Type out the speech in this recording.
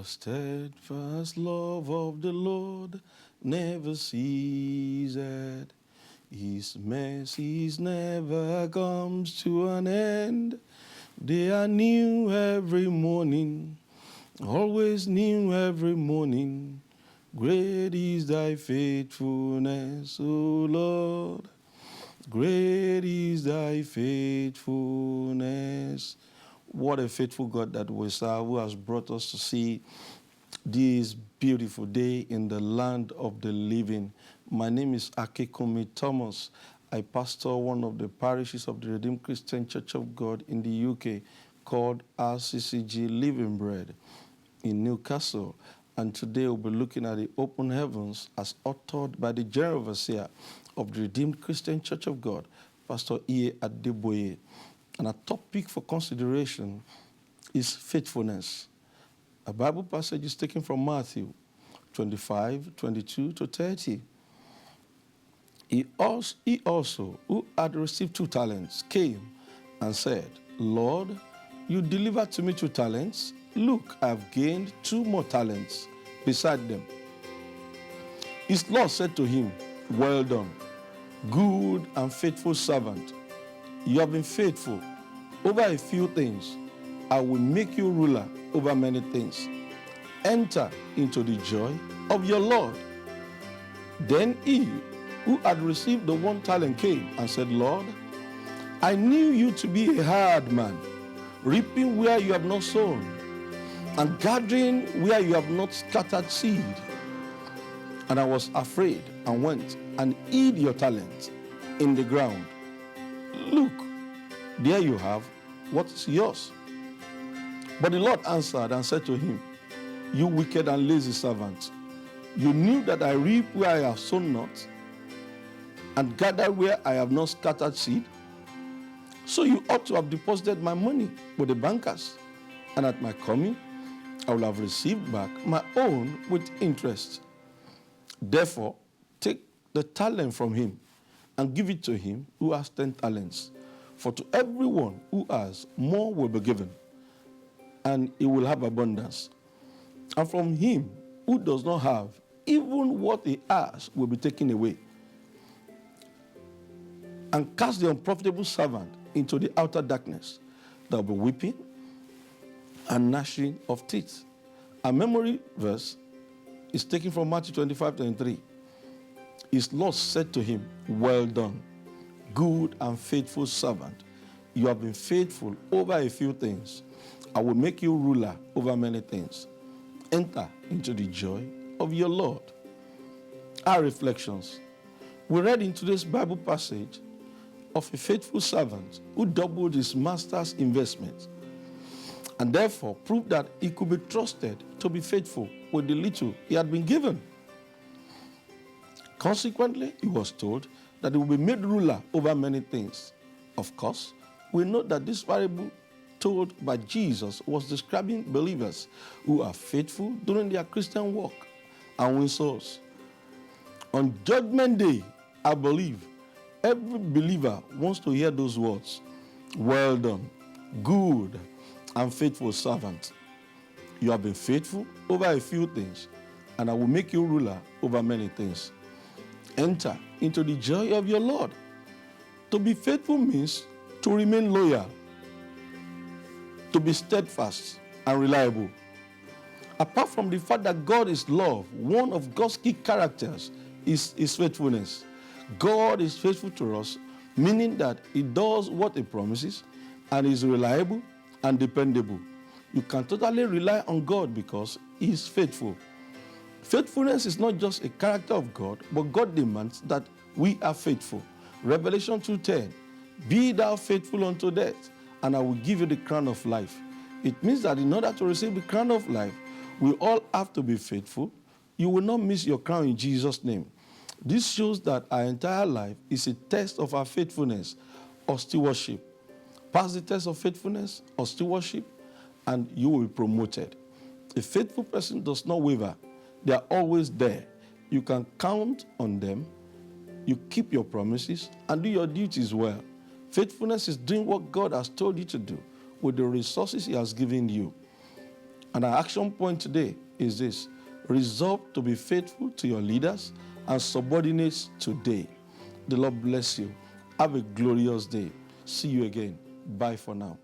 steadfast love of the Lord never ceases. His mercies never comes to an end. They are new every morning, always new every morning. Great is thy faithfulness, O Lord. Great is thy faithfulness. What a faithful God that we serve, who has brought us to see this beautiful day in the land of the living. My name is Akinkunmi Thomas. I pastor one of the parishes of the Redeemed Christian Church of God in the UK called RCCG Living Bread in Newcastle. And today we'll be looking at the open heavens as authored by the General Overseer of the Redeemed Christian Church of God, Pastor Adeboye. And our topic for consideration is faithfulness. A Bible passage is taken from Matthew 25:22-30. He also, who had received 2 talents, came and said, Lord, you delivered to me 2 talents. Look, I have gained 2 more talents beside them. His Lord said to him, well done, good and faithful servant. You have been faithful over a few things. I will make you ruler over many things. Enter into the joy of your Lord. Then he who had received the 1 talent came and said, Lord, I knew you to be a hard man, reaping where you have not sown, and gathering where you have not scattered seed. And I was afraid and went and hid your talent in the ground. Look, there you have what is yours. But the Lord answered and said to him, you wicked and lazy servant, you knew that I reap where I have sown not, and gather where I have not scattered seed. So you ought to have deposited my money with the bankers, and at my coming I will have received back my own with interest. Therefore, take the talent from him and give it to him who has 10 talents. For to everyone who has, more will be given, and he will have abundance. And from him who does not have, even what he has will be taken away. And cast the unprofitable servant into the outer darkness. There will be weeping and gnashing of teeth. Our memory verse is taken from Matthew 25:23. His Lord said to him, well done, good and faithful servant. You have been faithful over a few things. I will make you ruler over many things. Enter into the joy of your Lord. Our reflections. We read in today's Bible passage of a faithful servant who doubled his master's investment and therefore proved that he could be trusted to be faithful with the little he had been given. Consequently, he was told that he will be made ruler over many things. Of course, we know that this parable told by Jesus was describing believers who are faithful during their Christian walk and win souls. On Judgment Day, I believe every believer wants to hear those words. Well done, good and faithful servant. You have been faithful over a few things, and I will make you ruler over many things. Enter into the joy of your Lord. To be faithful means to remain loyal, to be steadfast and reliable. Apart from the fact that God is love, one of God's key characters is his faithfulness. God is faithful to us, meaning that he does what he promises and is reliable and dependable. You can totally rely on God because he is faithful. Faithfulness is not just a character of God, but God demands that we are faithful. Revelation 2:10, be thou faithful unto death, and I will give you the crown of life. It means that in order to receive the crown of life, we all have to be faithful. You will not miss your crown in Jesus' name. This shows that our entire life is a test of our faithfulness or stewardship. Pass the test of faithfulness or stewardship, and you will be promoted. A faithful person does not waver. They are always there. You can count on them. You keep your promises and do your duties well. Faithfulness is doing what God has told you to do with the resources he has given you. And our action point today is this: resolve to be faithful to your leaders and subordinates today. The Lord bless you. Have a glorious day. See you again. Bye for now.